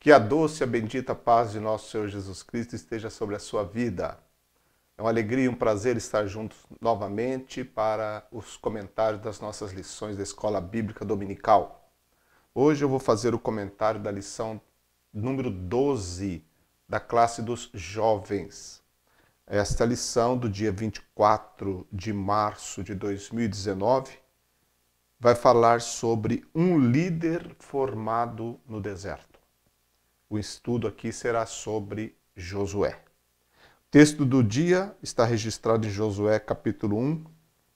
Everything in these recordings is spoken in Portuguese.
Que a doce e a bendita paz de nosso Senhor Jesus Cristo esteja sobre a sua vida. É uma alegria e um prazer estar juntos novamente para os comentários das nossas lições da Escola Bíblica Dominical. Hoje eu vou fazer o comentário da lição número 12 da classe dos jovens. Esta lição do dia 24 de março de 2019 vai falar sobre um líder formado no deserto. O estudo aqui será sobre Josué. O texto do dia está registrado em Josué capítulo 1,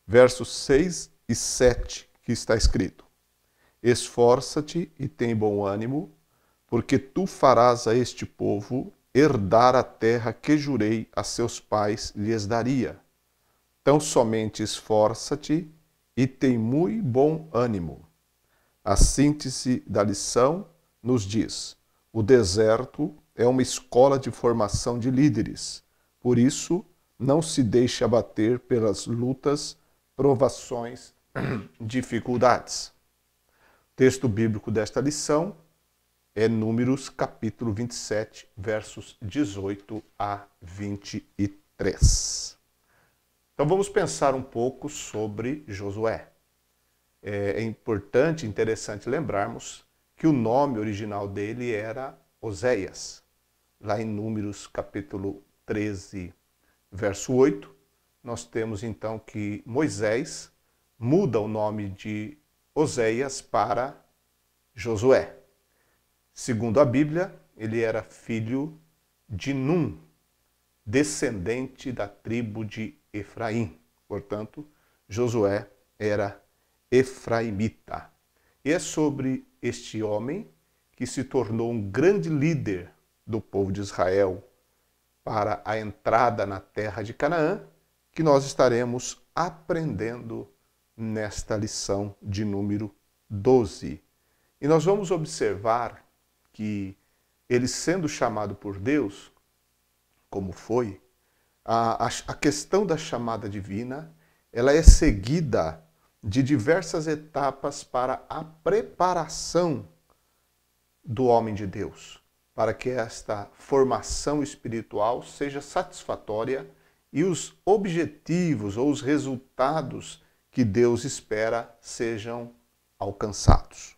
versos 6 e 7, que está escrito: Esforça-te e tem bom ânimo, porque tu farás a este povo herdar a terra que jurei a seus pais lhes daria. Tão somente esforça-te e tem muito bom ânimo. A síntese da lição nos diz: o deserto é uma escola de formação de líderes. Por isso, não se deixe abater pelas lutas, provações, dificuldades. O texto bíblico desta lição é Números capítulo 27, versos 18 a 23. Então vamos pensar um pouco sobre Josué. É importante e interessante lembrarmos que o nome original dele era Oséias. Lá em Números capítulo 13, verso 8, nós temos então que Moisés muda o nome de Oséias para Josué. Segundo a Bíblia, ele era filho de Num, descendente da tribo de Efraim. Portanto, Josué era efraimita. E é sobre este homem que se tornou um grande líder do povo de Israel para a entrada na terra de Canaã que nós estaremos aprendendo nesta lição de número 12. E nós vamos observar que ele, sendo chamado por Deus, como foi, a questão da chamada divina, ela é seguida de diversas etapas para a preparação do homem de Deus, para que esta formação espiritual seja satisfatória e os objetivos ou os resultados que Deus espera sejam alcançados.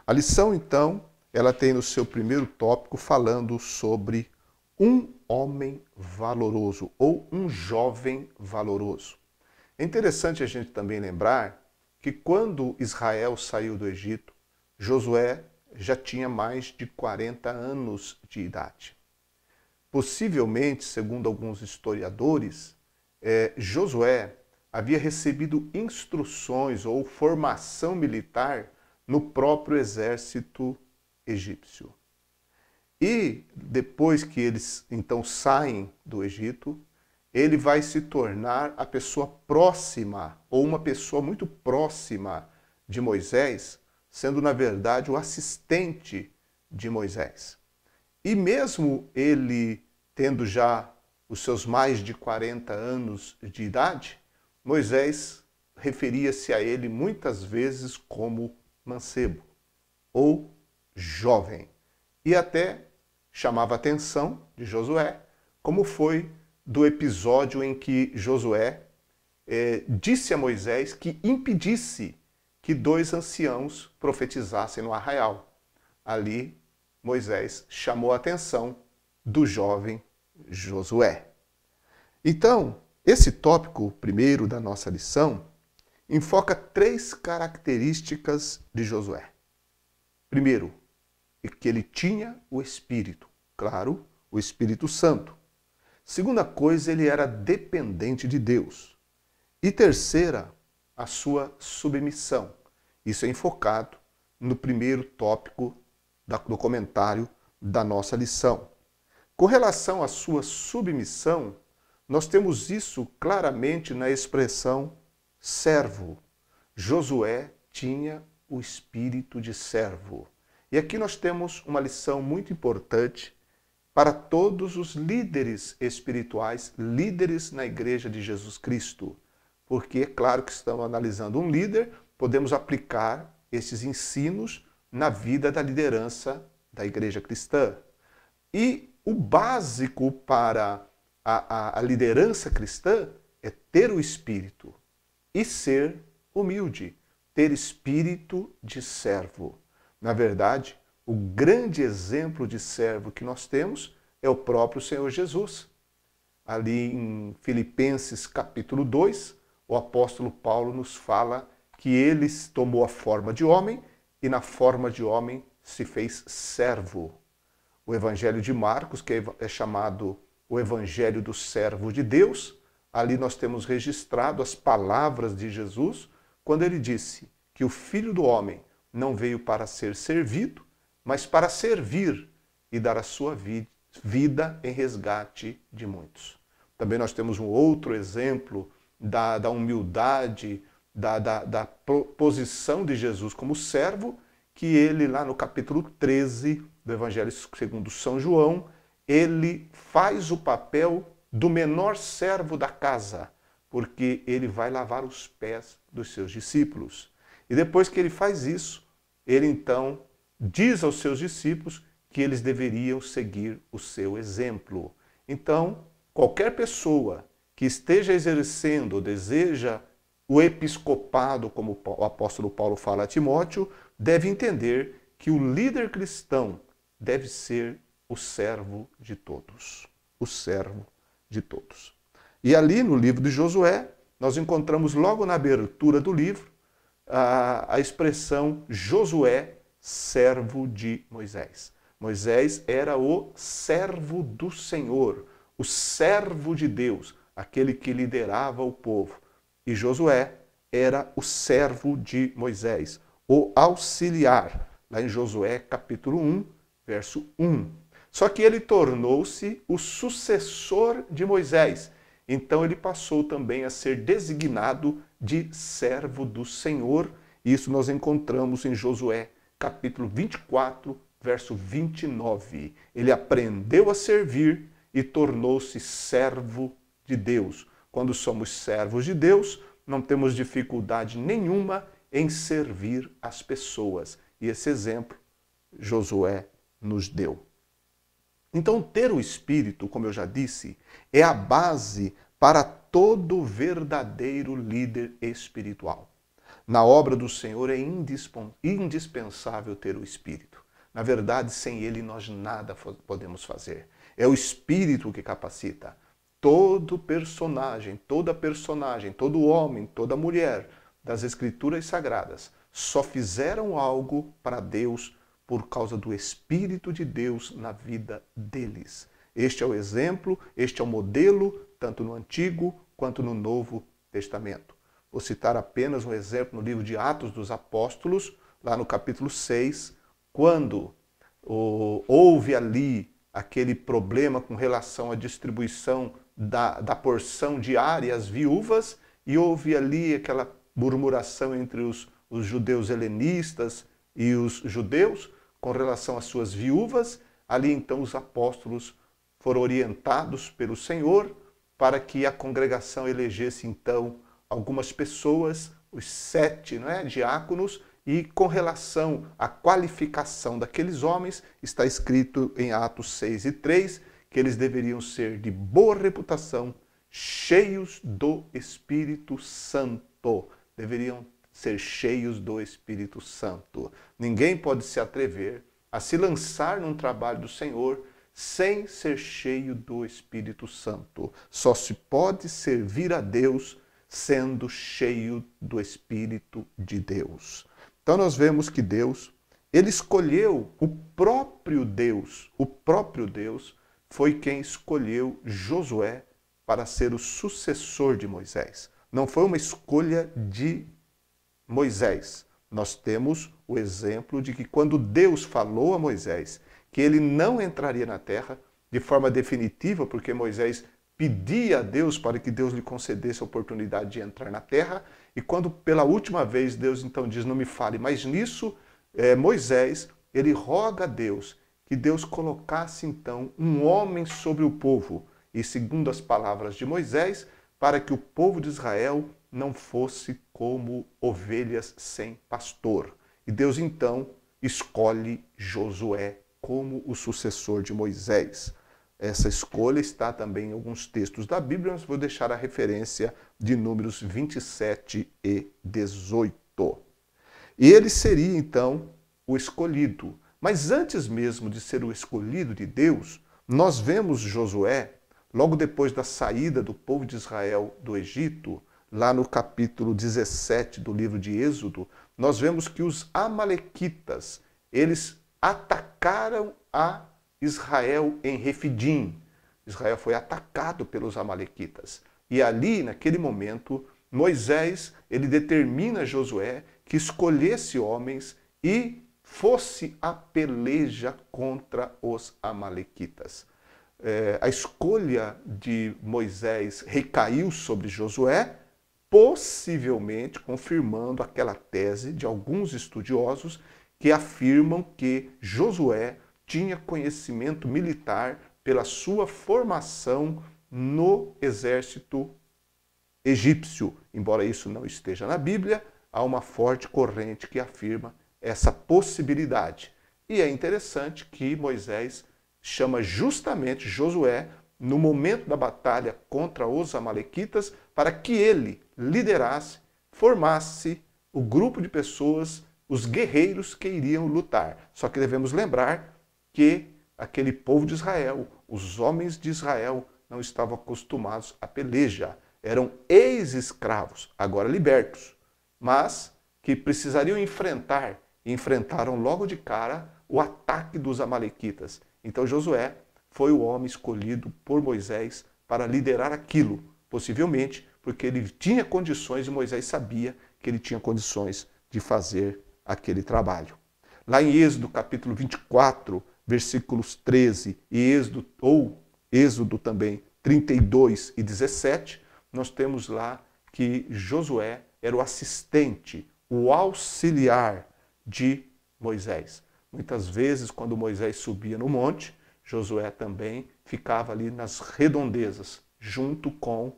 A lição, então, ela tem no seu primeiro tópico falando sobre um homem valoroso ou um jovem valoroso. É interessante a gente também lembrar que quando Israel saiu do Egito, Josué já tinha mais de 40 anos de idade. Possivelmente, segundo alguns historiadores, Josué havia recebido instruções ou formação militar no próprio exército egípcio. E depois que eles então saem do Egito, ele vai se tornar a pessoa próxima, ou uma pessoa muito próxima de Moisés, sendo, na verdade, o assistente de Moisés. E mesmo ele tendo já os seus mais de 40 anos de idade, Moisés referia-se a ele muitas vezes como mancebo ou jovem. E até chamava a atenção de Josué, como foi do episódio em que Josué disse a Moisés que impedisse que 2 anciãos profetizassem no arraial. Ali, Moisés chamou a atenção do jovem Josué. Então, esse tópico primeiro da nossa lição enfoca 3 características de Josué. Primeiro, que ele tinha o Espírito, claro, o Espírito Santo. Segunda coisa, ele era dependente de Deus. E terceira, a sua submissão. Isso é enfocado no primeiro tópico do comentário da nossa lição. Com relação à sua submissão, nós temos isso claramente na expressão servo. Josué tinha o espírito de servo. E aqui nós temos uma lição muito importante para todos os líderes espirituais, líderes na Igreja de Jesus Cristo. Porque é claro que estamos analisando um líder, podemos aplicar esses ensinos na vida da liderança da igreja cristã. E o básico para a liderança cristã é ter o espírito e ser humilde, ter espírito de servo. Na verdade, o grande exemplo de servo que nós temos é o próprio Senhor Jesus. Ali em Filipenses capítulo 2, o apóstolo Paulo nos fala que ele tomou a forma de homem e na forma de homem se fez servo. O Evangelho de Marcos, que é chamado o Evangelho do Servo de Deus, ali nós temos registrado as palavras de Jesus, quando ele disse que o Filho do Homem não veio para ser servido, mas para servir e dar a sua vida em resgate de muitos. Também nós temos um outro exemplo da humildade, da posição de Jesus como servo, que ele lá no capítulo 13 do Evangelho segundo São João, ele faz o papel do menor servo da casa, porque ele vai lavar os pés dos seus discípulos. E depois que ele faz isso, ele então diz aos seus discípulos que eles deveriam seguir o seu exemplo. Então, qualquer pessoa que esteja exercendo ou deseja o episcopado, como o apóstolo Paulo fala a Timóteo, deve entender que o líder cristão deve ser o servo de todos. O servo de todos. E ali no livro de Josué, nós encontramos logo na abertura do livro a expressão Josué, servo de Moisés. Moisés era o servo do Senhor, o servo de Deus, aquele que liderava o povo. E Josué era o servo de Moisés, o auxiliar, lá em Josué capítulo 1, verso 1. Só que ele tornou-se o sucessor de Moisés. Então ele passou também a ser designado de servo do Senhor. Isso nós encontramos em Josué capítulo 24, verso 29. Ele aprendeu a servir e tornou-se servo de Deus. Quando somos servos de Deus, não temos dificuldade nenhuma em servir as pessoas. E esse exemplo Josué nos deu. Então, ter o Espírito, como eu já disse, é a base para todo verdadeiro líder espiritual. Na obra do Senhor é indispensável ter o Espírito. Na verdade, sem ele nós nada podemos fazer. É o Espírito que capacita. Todo personagem, todo homem, toda mulher das Escrituras Sagradas só fizeram algo para Deus por causa do Espírito de Deus na vida deles. Este é o exemplo, este é o modelo, tanto no Antigo quanto no Novo Testamento. Vou citar apenas um exemplo no livro de Atos dos Apóstolos, lá no capítulo 6, quando houve ali aquele problema com relação à distribuição da porção diária às viúvas, e houve ali aquela murmuração entre os judeus helenistas e os judeus com relação às suas viúvas. Ali então os apóstolos foram orientados pelo Senhor para que a congregação elegesse então algumas pessoas, os 7 diáconos, e com relação à qualificação daqueles homens, está escrito em Atos 6 e 3, que eles deveriam ser de boa reputação, cheios do Espírito Santo. Deveriam ser cheios do Espírito Santo. Ninguém pode se atrever a se lançar num trabalho do Senhor sem ser cheio do Espírito Santo. Só se pode servir a Deus sendo cheio do Espírito de Deus. Então nós vemos que Deus, ele escolheu o próprio Deus foi quem escolheu Josué para ser o sucessor de Moisés. Não foi uma escolha de Moisés. Nós temos o exemplo de que quando Deus falou a Moisés que ele não entraria na terra de forma definitiva, porque Moisés pedia a Deus para que Deus lhe concedesse a oportunidade de entrar na terra, e quando pela última vez Deus então diz, não me fale mais nisso, Moisés, ele roga a Deus que Deus colocasse então um homem sobre o povo, e segundo as palavras de Moisés, para que o povo de Israel não fosse como ovelhas sem pastor. E Deus então escolhe Josué como o sucessor de Moisés. Essa escolha está também em alguns textos da Bíblia, mas vou deixar a referência de Números 27 e 18. E ele seria, então, o escolhido. Mas antes mesmo de ser o escolhido de Deus, nós vemos Josué, logo depois da saída do povo de Israel do Egito, lá no capítulo 17 do livro de Êxodo, nós vemos que os amalequitas, eles atacaram a Israel em Refidim. Israel foi atacado pelos amalequitas. E ali, naquele momento, Moisés, ele determina a Josué que escolhesse homens e fosse a peleja contra os amalequitas. A escolha de Moisés recaiu sobre Josué, possivelmente confirmando aquela tese de alguns estudiosos que afirmam que Josué tinha conhecimento militar pela sua formação no exército egípcio. Embora isso não esteja na Bíblia, há uma forte corrente que afirma essa possibilidade. E é interessante que Moisés chama justamente Josué no momento da batalha contra os amalequitas para que ele liderasse, formasse o grupo de pessoas, os guerreiros que iriam lutar. Só que devemos lembrar que aquele povo de Israel, os homens de Israel, não estavam acostumados à peleja. Eram ex-escravos, agora libertos, mas que precisariam enfrentar, e enfrentaram logo de cara o ataque dos amalequitas. Então Josué foi o homem escolhido por Moisés para liderar aquilo, possivelmente porque ele tinha condições e Moisés sabia que ele tinha condições de fazer aquele trabalho. Lá em Êxodo capítulo 24, versículos 13 e Êxodo também 32 e 17, nós temos lá que Josué era o assistente, o auxiliar de Moisés. Muitas vezes, quando Moisés subia no monte, Josué também ficava ali nas redondezas, junto com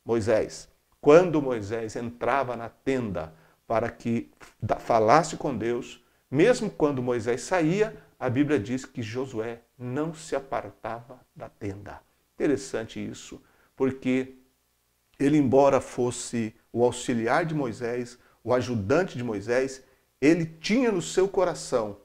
Moisés. Quando Moisés entrava na tenda para que falasse com Deus, mesmo quando Moisés saía, a Bíblia diz que Josué não se apartava da tenda. Interessante isso, porque ele, embora fosse o auxiliar de Moisés, o ajudante de Moisés, ele tinha no seu coração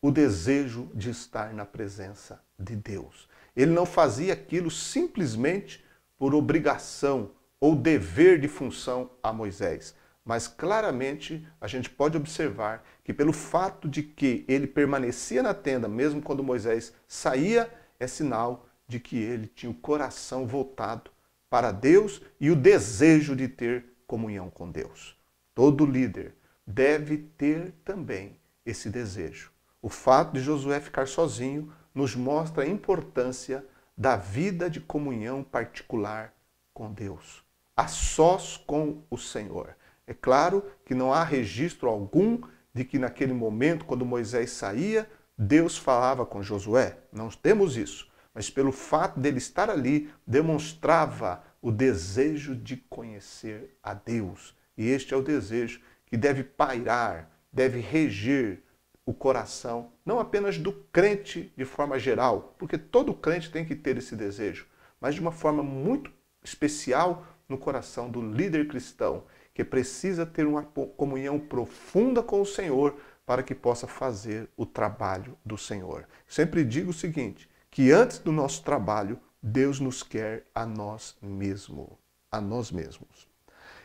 o desejo de estar na presença de Deus. Ele não fazia aquilo simplesmente por obrigação ou dever de função a Moisés. Mas claramente a gente pode observar que pelo fato de que ele permanecia na tenda, mesmo quando Moisés saía, é sinal de que ele tinha o coração voltado para Deus e o desejo de ter comunhão com Deus. Todo líder deve ter também esse desejo. O fato de Josué ficar sozinho nos mostra a importância da vida de comunhão particular com Deus, a sós com o Senhor. É claro que não há registro algum de que naquele momento, quando Moisés saía, Deus falava com Josué. Não temos isso. Mas pelo fato dele estar ali, demonstrava o desejo de conhecer a Deus. E este é o desejo que deve pairar, deve reger o coração, não apenas do crente de forma geral, porque todo crente tem que ter esse desejo, mas de uma forma muito especial no coração do líder cristão, que precisa ter uma comunhão profunda com o Senhor para que possa fazer o trabalho do Senhor. Sempre digo o seguinte, que antes do nosso trabalho, Deus nos quer a nós mesmos,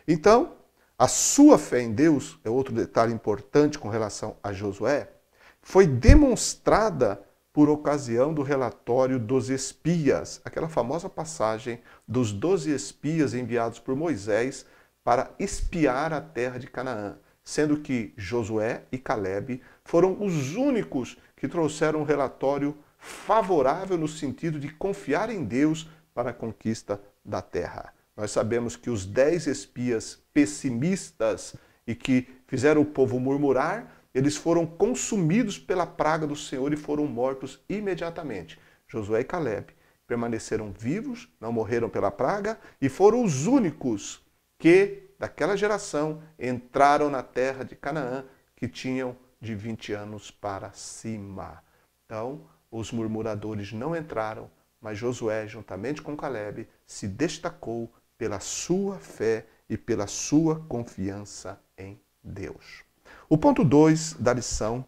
Então, a sua fé em Deus, é outro detalhe importante com relação a Josué, foi demonstrada por ocasião do relatório dos espias, aquela famosa passagem dos 12 espias enviados por Moisés para espiar a terra de Canaã, sendo que Josué e Calebe foram os únicos que trouxeram um relatório favorável no sentido de confiar em Deus para a conquista da terra. Nós sabemos que os 10 espias pessimistas e que fizeram o povo murmurar, eles foram consumidos pela praga do Senhor e foram mortos imediatamente. Josué e Calebe permaneceram vivos, não morreram pela praga e foram os únicos que, daquela geração, entraram na terra de Canaã, que tinham de 20 anos para cima. Então, os murmuradores não entraram, mas Josué, juntamente com Calebe, se destacou pela sua fé e pela sua confiança em Deus. O ponto 2 da lição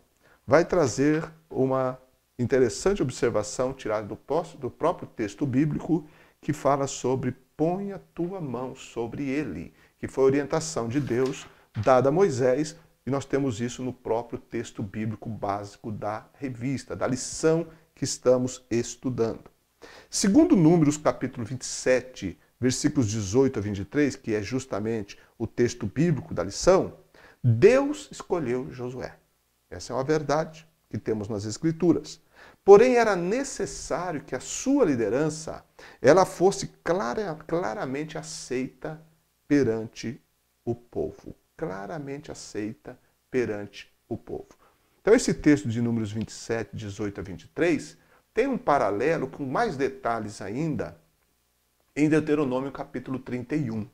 vai trazer uma interessante observação tirada do próprio texto bíblico, que fala sobre põe a tua mão sobre ele, que foi a orientação de Deus dada a Moisés, e nós temos isso no próprio texto bíblico básico da revista, da lição que estamos estudando. Segundo Números, capítulo 27, versículos 18 a 23, que é justamente o texto bíblico da lição, Deus escolheu Josué. Essa é uma verdade que temos nas Escrituras. Porém, era necessário que a sua liderança ela fosse claramente aceita perante o povo. Claramente aceita perante o povo. Então, esse texto de Números 27, 18 a 23, tem um paralelo com mais detalhes ainda em Deuteronômio capítulo 31.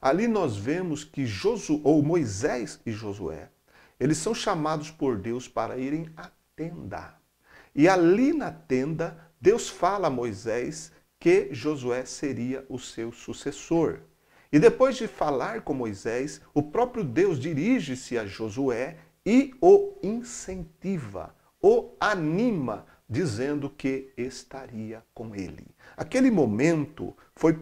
Ali nós vemos que Moisés e Josué, eles são chamados por Deus para irem à tenda. E ali na tenda, Deus fala a Moisés que Josué seria o seu sucessor. E depois de falar com Moisés, o próprio Deus dirige-se a Josué e o incentiva, o anima, dizendo que estaria com ele. Aquele momento foi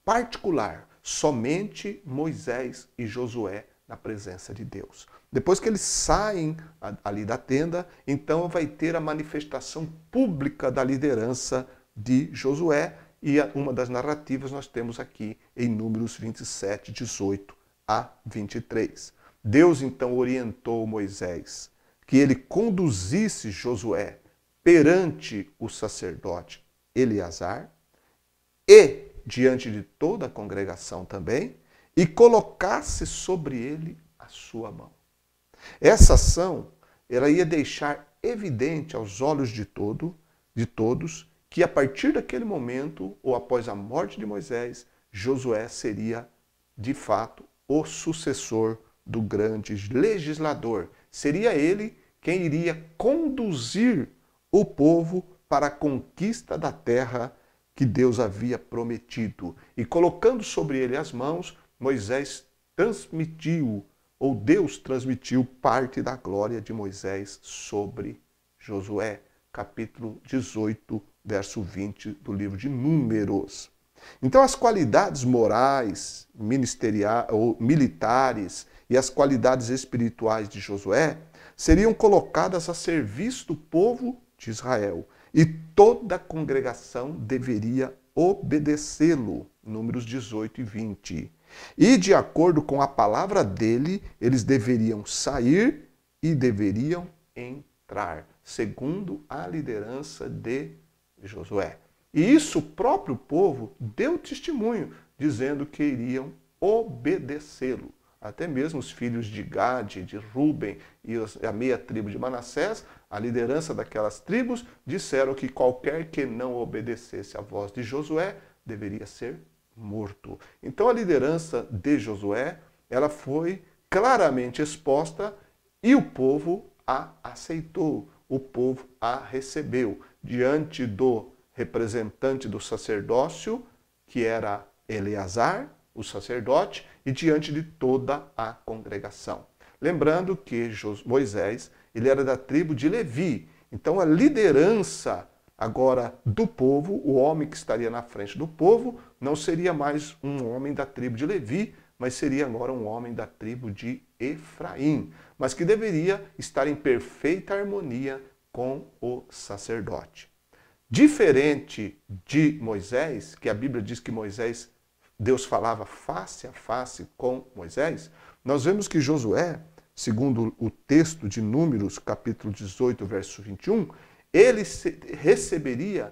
particular, somente Moisés e Josué na presença de Deus. Depois que eles saem ali da tenda, então vai ter a manifestação pública da liderança de Josué, e uma das narrativas nós temos aqui em Números 27, 18 a 23. Deus então orientou Moisés que ele conduzisse Josué perante o sacerdote Eleazar e diante de toda a congregação também, e colocasse sobre ele a sua mão. Essa ação ela ia deixar evidente aos olhos de todos, que a partir daquele momento, ou após a morte de Moisés, Josué seria, de fato, o sucessor do grande legislador. Seria ele quem iria conduzir o povo para a conquista da terra que Deus havia prometido. E colocando sobre ele as mãos, Moisés transmitiu, ou Deus transmitiu parte da glória de Moisés sobre Josué. Capítulo 18, verso 20 do livro de Números. Então as qualidades morais, ministeriais ou militares e as qualidades espirituais de Josué seriam colocadas a serviço do povo de Israel. E toda a congregação deveria obedecê-lo. Números 18 e 20. E de acordo com a palavra dele, eles deveriam sair e deveriam entrar, segundo a liderança de Josué. E isso o próprio povo deu testemunho, dizendo que iriam obedecê-lo. Até mesmo os filhos de Gade, de Ruben e a meia tribo de Manassés, a liderança daquelas tribos, disseram que qualquer que não obedecesse à voz de Josué deveria ser morto. Então a liderança de Josué, ela foi claramente exposta e o povo a aceitou, o povo a recebeu diante do representante do sacerdócio, que era Eleazar, o sacerdote, e diante de toda a congregação. Lembrando que Moisés, ele era da tribo de Levi. Então a liderança agora do povo, o homem que estaria na frente do povo, não seria mais um homem da tribo de Levi, mas seria agora um homem da tribo de Efraim, mas que deveria estar em perfeita harmonia com o sacerdote. Diferente de Moisés, que a Bíblia diz que Deus falava face a face com Moisés, nós vemos que Josué, segundo o texto de Números, capítulo 18, verso 21, ele receberia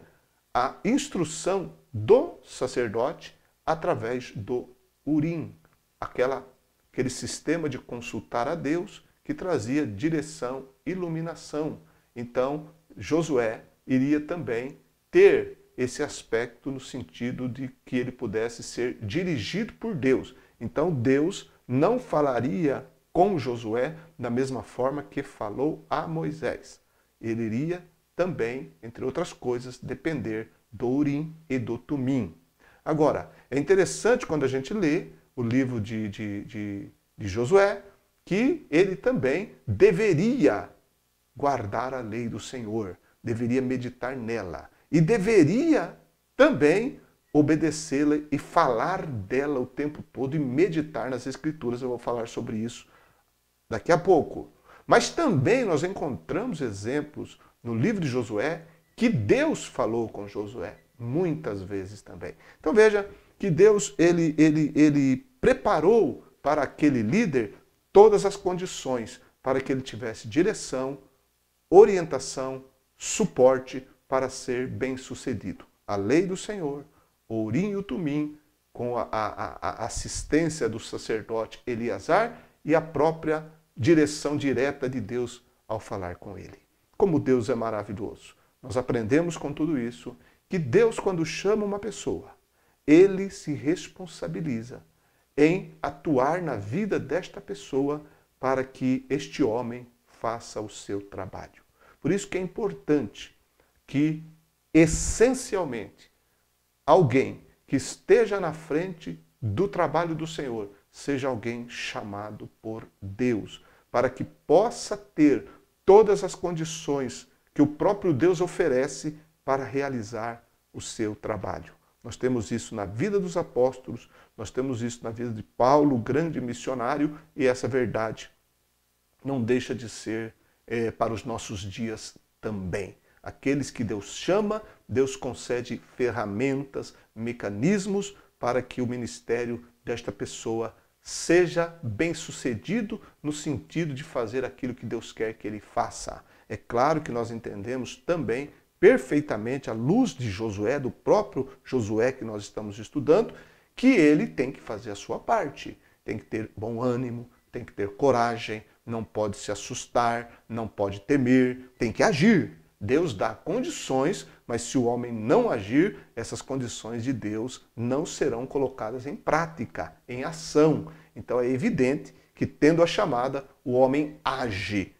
a instrução do sacerdote através do Urim, aquele sistema de consultar a Deus que trazia direção, iluminação. Então, Josué iria também ter esse aspecto no sentido de que ele pudesse ser dirigido por Deus. Então, Deus não falaria com Josué da mesma forma que falou a Moisés. Ele iria também, entre outras coisas, depender do Urim e do Tumim. Agora, é interessante quando a gente lê o livro de Josué, que ele também deveria guardar a lei do Senhor, deveria meditar nela e deveria também obedecê-la e falar dela o tempo todo e meditar nas Escrituras. Eu vou falar sobre isso daqui a pouco. Mas também nós encontramos exemplos no livro de Josué que Deus falou com Josué, muitas vezes também. Então veja que Deus ele preparou para aquele líder todas as condições para que ele tivesse direção, orientação, suporte para ser bem-sucedido. A lei do Senhor, o Urim e o Tumim, com a assistência do sacerdote Eleazar e a própria direção direta de Deus ao falar com ele. Como Deus é maravilhoso. Nós aprendemos com tudo isso que Deus, quando chama uma pessoa, ele se responsabiliza em atuar na vida desta pessoa para que este homem faça o seu trabalho. Por isso que é importante que, essencialmente, alguém que esteja na frente do trabalho do Senhor seja alguém chamado por Deus, para que possa ter todas as condições que o próprio Deus oferece para realizar o seu trabalho. Nós temos isso na vida dos apóstolos, nós temos isso na vida de Paulo, o grande missionário, e essa verdade não deixa de ser para os nossos dias também. Aqueles que Deus chama, Deus concede ferramentas, mecanismos para que o ministério desta pessoa seja bem-sucedido no sentido de fazer aquilo que Deus quer que ele faça. É claro que nós entendemos também perfeitamente, à luz de Josué, do próprio Josué que nós estamos estudando, que ele tem que fazer a sua parte. Tem que ter bom ânimo, tem que ter coragem, não pode se assustar, não pode temer, tem que agir. Deus dá condições, mas se o homem não agir, essas condições de Deus não serão colocadas em prática, em ação. Então é evidente que, tendo a chamada, o homem age.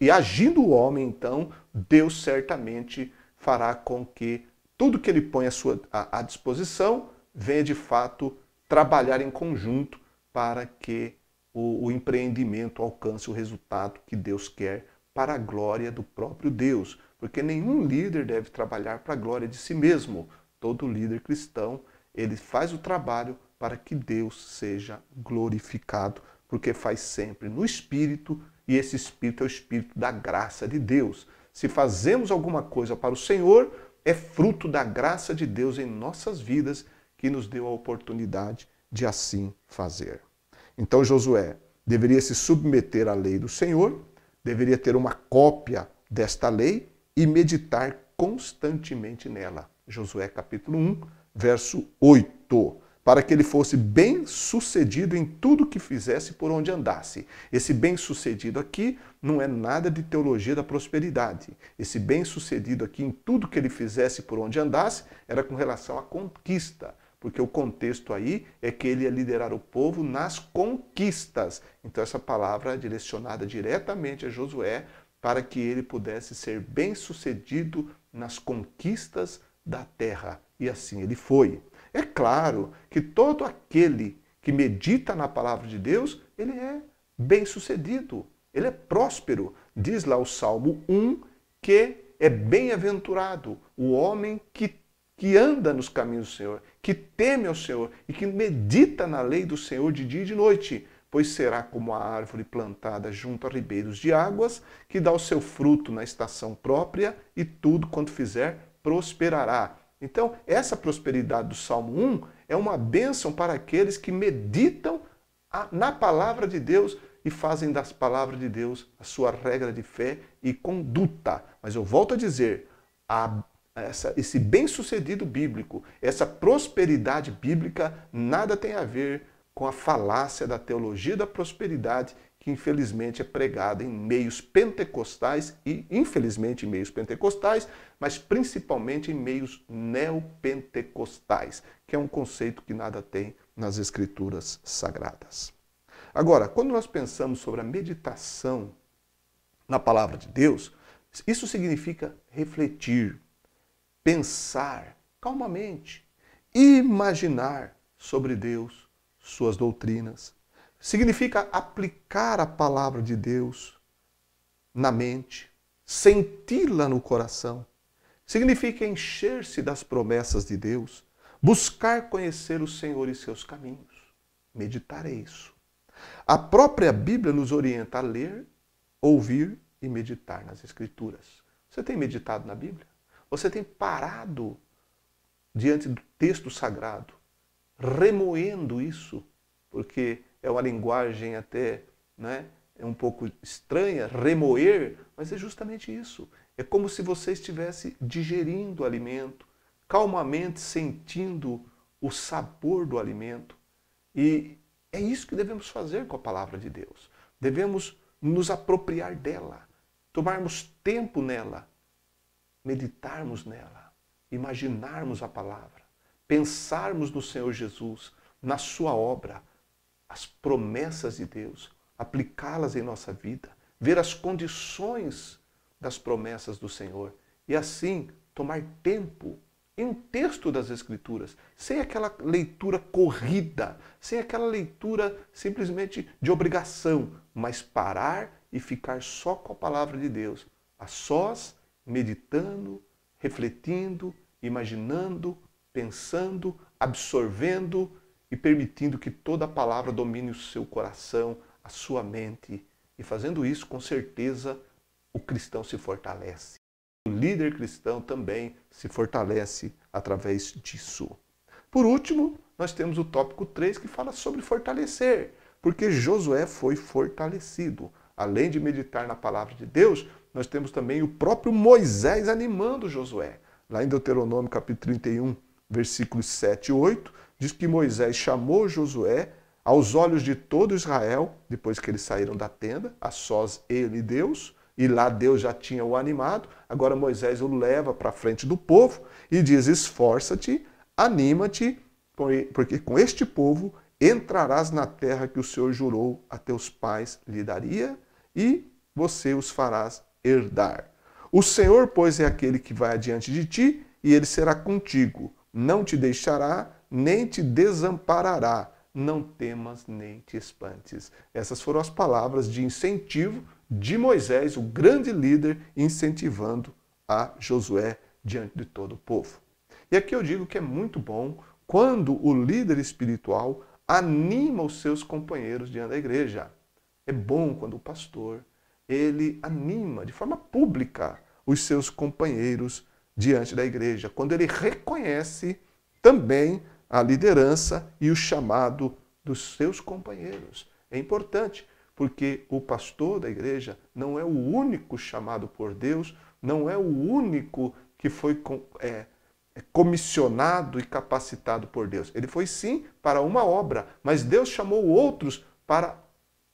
E agindo o homem, então, Deus certamente fará com que tudo que ele põe à disposição venha de fato trabalhar em conjunto para que o empreendimento alcance o resultado que Deus quer para a glória do próprio Deus. Porque nenhum líder deve trabalhar para a glória de si mesmo. Todo líder cristão, ele faz o trabalho para que Deus seja glorificado, porque faz sempre no Espírito, e esse Espírito é o Espírito da graça de Deus. Se fazemos alguma coisa para o Senhor, é fruto da graça de Deus em nossas vidas, que nos deu a oportunidade de assim fazer. Então Josué deveria se submeter à lei do Senhor, deveria ter uma cópia desta lei e meditar constantemente nela. Josué capítulo 1, verso 8. Para que ele fosse bem-sucedido em tudo que fizesse por onde andasse. Esse bem-sucedido aqui não é nada de teologia da prosperidade. Esse bem-sucedido aqui em tudo que ele fizesse por onde andasse era com relação à conquista. Porque o contexto aí é que ele ia liderar o povo nas conquistas. Então essa palavra é direcionada diretamente a Josué para que ele pudesse ser bem-sucedido nas conquistas da terra. E assim ele foi. É claro que todo aquele que medita na palavra de Deus, ele é bem-sucedido, ele é próspero. Diz lá o Salmo 1 que é bem-aventurado o homem que anda nos caminhos do Senhor, que teme ao Senhor e que medita na lei do Senhor de dia e de noite, pois será como a árvore plantada junto a ribeiros de águas, que dá o seu fruto na estação própria e tudo quanto fizer prosperará. Então, essa prosperidade do Salmo 1 é uma bênção para aqueles que meditam na palavra de Deus e fazem das palavras de Deus a sua regra de fé e conduta. Mas eu volto a dizer, esse bem-sucedido bíblico, essa prosperidade bíblica, nada tem a ver com a falácia da teologia da prosperidade que infelizmente é pregada em meios pentecostais e, infelizmente, em meios pentecostais, mas principalmente em meios neopentecostais, que é um conceito que nada tem nas Escrituras Sagradas. Agora, quando nós pensamos sobre a meditação na palavra de Deus, Isso significa refletir, pensar calmamente, imaginar sobre Deus, suas doutrinas. Significa aplicar a palavra de Deus na mente, senti-la no coração. Significa encher-se das promessas de Deus, buscar conhecer o Senhor e seus caminhos. Meditar é isso. A própria Bíblia nos orienta a ler, ouvir e meditar nas Escrituras. Você tem meditado na Bíblia? Você tem parado diante do texto sagrado, remoendo isso, porque é uma linguagem até, né, é um pouco estranha, remoer, mas é justamente isso. É como se você estivesse digerindo o alimento, calmamente sentindo o sabor do alimento. E é isso que devemos fazer com a palavra de Deus. Devemos nos apropriar dela, tomarmos tempo nela, meditarmos nela, imaginarmos a palavra, pensarmos no Senhor Jesus, na sua obra, as promessas de Deus, aplicá-las em nossa vida, ver as condições das promessas do Senhor e assim tomar tempo em um texto das Escrituras, sem aquela leitura corrida, sem aquela leitura simplesmente de obrigação, mas parar e ficar só com a palavra de Deus, a sós, meditando, refletindo, imaginando, pensando, absorvendo e permitindo que toda a palavra domine o seu coração, a sua mente. E fazendo isso, com certeza, o cristão se fortalece. O líder cristão também se fortalece através disso. Por último, nós temos o tópico 3 que fala sobre fortalecer, porque Josué foi fortalecido. Além de meditar na palavra de Deus, nós temos também o próprio Moisés animando Josué. Lá em Deuteronômio capítulo 31, versículos 7 e 8, diz que Moisés chamou Josué aos olhos de todo Israel, depois que eles saíram da tenda, a sós ele e Deus, e lá Deus já tinha o animado, agora Moisés o leva para a frente do povo e diz: esforça-te, anima-te, porque com este povo entrarás na terra que o Senhor jurou a teus pais lhe daria, e você os farás herdar. O Senhor, pois, é aquele que vai adiante de ti, e ele será contigo. Não te deixará, nem te desamparará. Não temas, nem te espantes. Essas foram as palavras de incentivo de Moisés, o grande líder, incentivando a Josué diante de todo o povo. E aqui eu digo que é muito bom quando o líder espiritual anima os seus companheiros diante da igreja. É bom quando o pastor, ele anima de forma pública os seus companheiros diante da igreja, quando ele reconhece também a liderança e o chamado dos seus companheiros. É importante, porque o pastor da igreja não é o único chamado por Deus, não é o único que foi comissionado e capacitado por Deus. Ele foi sim para uma obra, mas Deus chamou outros para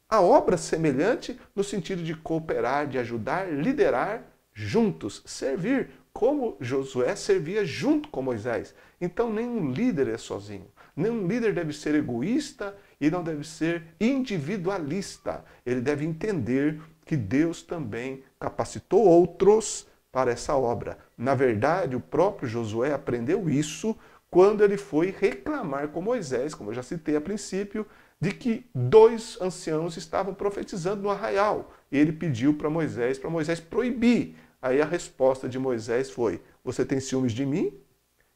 a obra semelhante no sentido de cooperar, de ajudar, liderar juntos, servir, como Josué servia junto com Moisés. Então nenhum líder é sozinho. Nenhum líder deve ser egoísta e não deve ser individualista. Ele deve entender que Deus também capacitou outros para essa obra. Na verdade, o próprio Josué aprendeu isso quando ele foi reclamar com Moisés, como eu já citei a princípio, de que 2 anciãos estavam profetizando no arraial. E ele pediu para Moisés proibir. Aí a resposta de Moisés foi: você tem ciúmes de mim?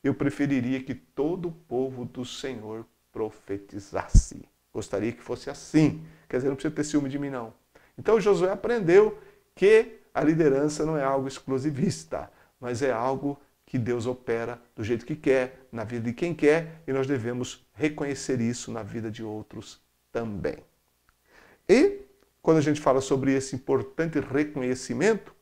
Eu preferiria que todo o povo do Senhor profetizasse. Gostaria que fosse assim. Quer dizer, não precisa ter ciúme de mim, não. Então Josué aprendeu que a liderança não é algo exclusivista, mas é algo que Deus opera do jeito que quer, na vida de quem quer, e nós devemos reconhecer isso na vida de outros também. E, quando a gente fala sobre esse importante reconhecimento,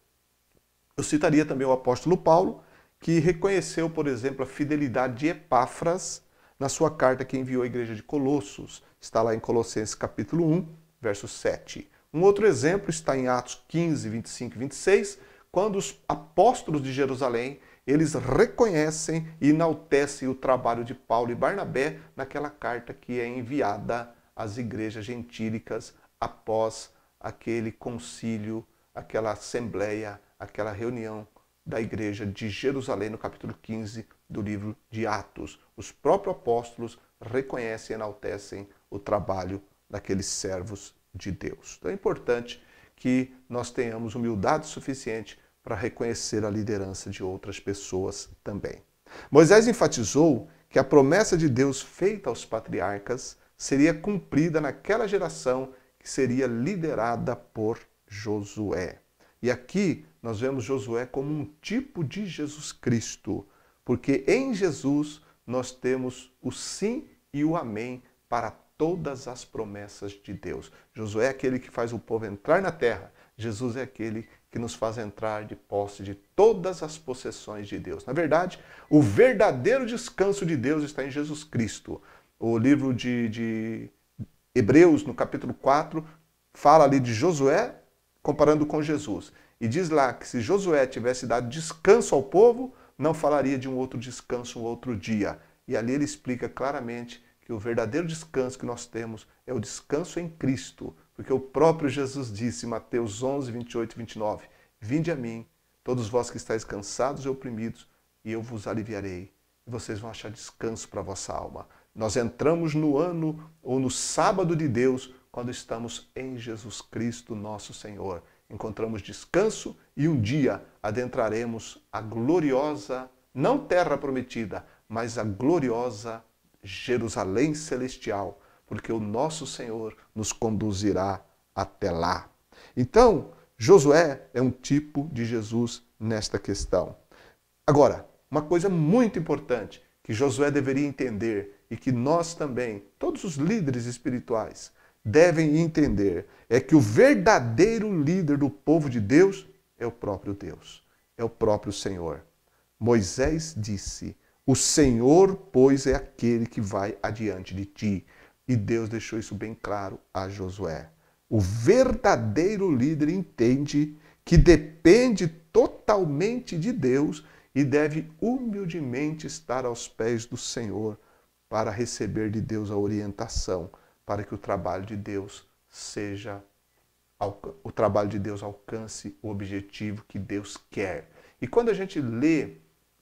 eu citaria também o apóstolo Paulo, que reconheceu, por exemplo, a fidelidade de Epáfras na sua carta que enviou à igreja de Colossos. Está lá em Colossenses capítulo 1, verso 7. Um outro exemplo está em Atos 15, 25 e 26, quando os apóstolos de Jerusalém, eles reconhecem e enaltecem o trabalho de Paulo e Barnabé naquela carta que é enviada às igrejas gentílicas após aquele concílio aquela assembleia, aquela reunião da igreja de Jerusalém, no capítulo 15 do livro de Atos. Os próprios apóstolos reconhecem e enaltecem o trabalho daqueles servos de Deus. Então é importante que nós tenhamos humildade suficiente para reconhecer a liderança de outras pessoas também. Moisés enfatizou que a promessa de Deus feita aos patriarcas seria cumprida naquela geração que seria liderada por Josué. E aqui nós vemos Josué como um tipo de Jesus Cristo, porque em Jesus nós temos o sim e o amém para todas as promessas de Deus. Josué é aquele que faz o povo entrar na terra. Jesus é aquele que nos faz entrar de posse de todas as possessões de Deus. Na verdade, o verdadeiro descanso de Deus está em Jesus Cristo. O livro de Hebreus, no capítulo 4, fala ali de Josué comparando com Jesus. E diz lá que se Josué tivesse dado descanso ao povo, não falaria de um outro descanso um outro dia. E ali ele explica claramente que o verdadeiro descanso que nós temos é o descanso em Cristo. Porque o próprio Jesus disse em Mateus 11, 28 e 29, vinde a mim, todos vós que estáis cansados e oprimidos, e eu vos aliviarei. E vocês vão achar descanso para a vossa alma. Nós entramos no ano ou no sábado de Deus quando estamos em Jesus Cristo, nosso Senhor. Encontramos descanso e um dia adentraremos a gloriosa, não terra prometida, mas a gloriosa Jerusalém celestial, porque o nosso Senhor nos conduzirá até lá. Então, Josué é um tipo de Jesus nesta questão. Agora, uma coisa muito importante que Josué deveria entender e que nós também, todos os líderes espirituais, devem entender, é que o verdadeiro líder do povo de Deus é o próprio Deus, é o próprio Senhor. Moisés disse, o Senhor, pois, é aquele que vai adiante de ti. E Deus deixou isso bem claro a Josué. O verdadeiro líder entende que depende totalmente de Deus e deve humildemente estar aos pés do Senhor para receber de Deus a orientação, para que o trabalho de Deus alcance o objetivo que Deus quer. E quando a gente lê,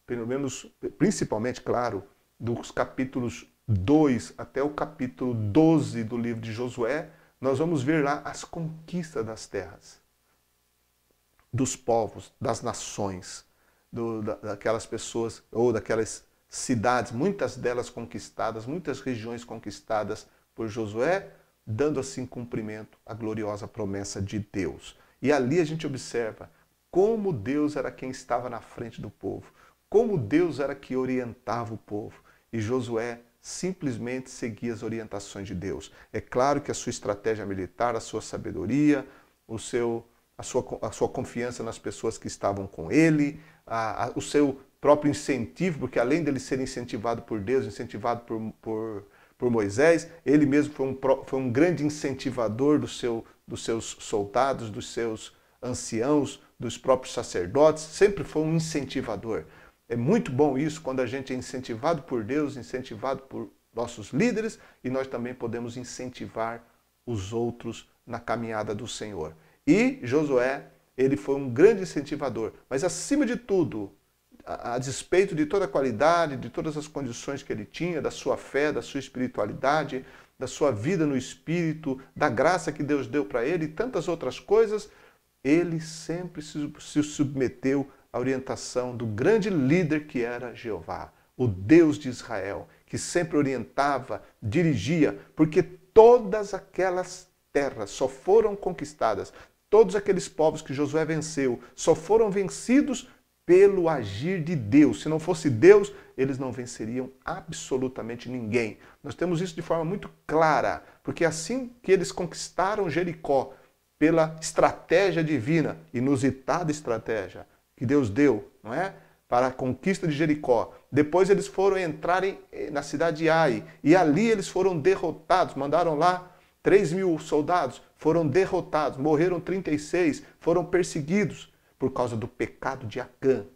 pelo menos, principalmente, claro, dos capítulos 2 até o capítulo 12 do livro de Josué, nós vamos ver lá as conquistas das terras, dos povos, das nações, daquelas pessoas ou daquelas cidades, muitas delas conquistadas, muitas regiões conquistadas por Josué, dando assim cumprimento à gloriosa promessa de Deus. E ali a gente observa como Deus era quem estava na frente do povo, como Deus era que orientava o povo. E Josué simplesmente seguia as orientações de Deus. É claro que a sua estratégia militar, a sua sabedoria, a sua confiança nas pessoas que estavam com ele, o seu próprio incentivo, porque além dele ser incentivado por Deus, incentivado por Moisés, ele mesmo foi um grande incentivador dos seus soldados, dos seus anciãos, dos próprios sacerdotes, sempre foi um incentivador. É muito bom isso quando a gente é incentivado por Deus, incentivado por nossos líderes, e nós também podemos incentivar os outros na caminhada do Senhor. E Josué, ele foi um grande incentivador, mas acima de tudo, a despeito de toda a qualidade, de todas as condições que ele tinha, da sua fé, da sua espiritualidade, da sua vida no Espírito, da graça que Deus deu para ele e tantas outras coisas, ele sempre se submeteu à orientação do grande líder que era Jeová, o Deus de Israel, que sempre orientava, dirigia, porque todas aquelas terras só foram conquistadas, todos aqueles povos que Josué venceu, só foram vencidos pelo agir de Deus. Se não fosse Deus, eles não venceriam absolutamente ninguém. Nós temos isso de forma muito clara, porque assim que eles conquistaram Jericó, pela estratégia divina, inusitada estratégia que Deus deu, não é? Para a conquista de Jericó. Depois eles foram entrarem na cidade de Ai, e ali eles foram derrotados, mandaram lá 3.000 soldados, foram derrotados, morreram 36, foram perseguidos por causa do pecado de Acã.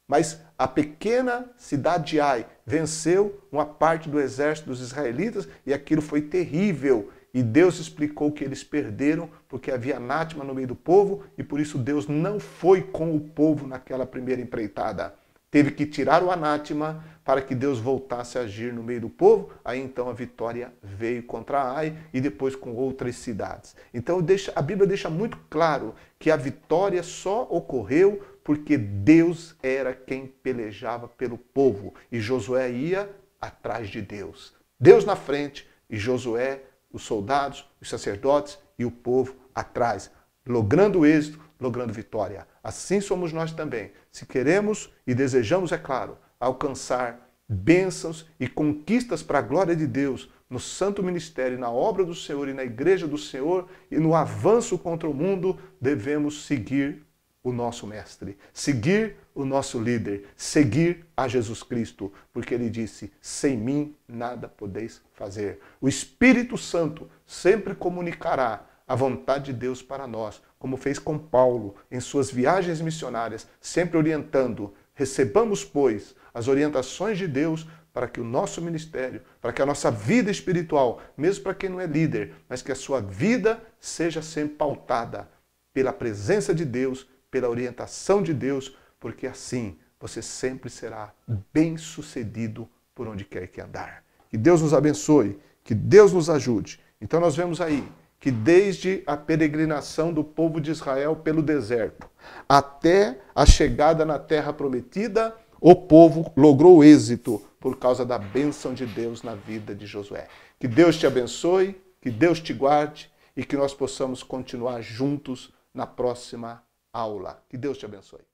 Mas a pequena cidade de Ai venceu uma parte do exército dos israelitas e aquilo foi terrível. e Deus explicou que eles perderam porque havia anátema no meio do povo e por isso Deus não foi com o povo naquela primeira empreitada. Teve que tirar o anátema para que Deus voltasse a agir no meio do povo. Aí então a vitória veio contra Ai e depois com outras cidades. Então a Bíblia deixa muito claro que a vitória só ocorreu porque Deus era quem pelejava pelo povo e Josué ia atrás de Deus. Deus na frente e Josué, os soldados, os sacerdotes e o povo atrás, logrando êxito, logrando vitória. Assim somos nós também. Se queremos e desejamos, é claro, alcançar bênçãos e conquistas para a glória de Deus no santo ministério, na obra do Senhor e na igreja do Senhor e no avanço contra o mundo, devemos seguir o nosso mestre, seguir o nosso líder, seguir a Jesus Cristo, porque ele disse, sem mim nada podeis fazer. O Espírito Santo sempre comunicará a vontade de Deus para nós, como fez com Paulo em suas viagens missionárias, sempre orientando, recebamos, pois, as orientações de Deus para que o nosso ministério, para que a nossa vida espiritual, mesmo para quem não é líder, mas que a sua vida seja sempre pautada pela presença de Deus, pela orientação de Deus, porque assim você sempre será bem-sucedido por onde quer que andar. Que Deus nos abençoe, que Deus nos ajude. Então nós vemos aí que desde a peregrinação do povo de Israel pelo deserto até a chegada na terra prometida, o povo logrou êxito por causa da bênção de Deus na vida de Josué. Que Deus te abençoe, que Deus te guarde e que nós possamos continuar juntos na próxima aula. Que Deus te abençoe.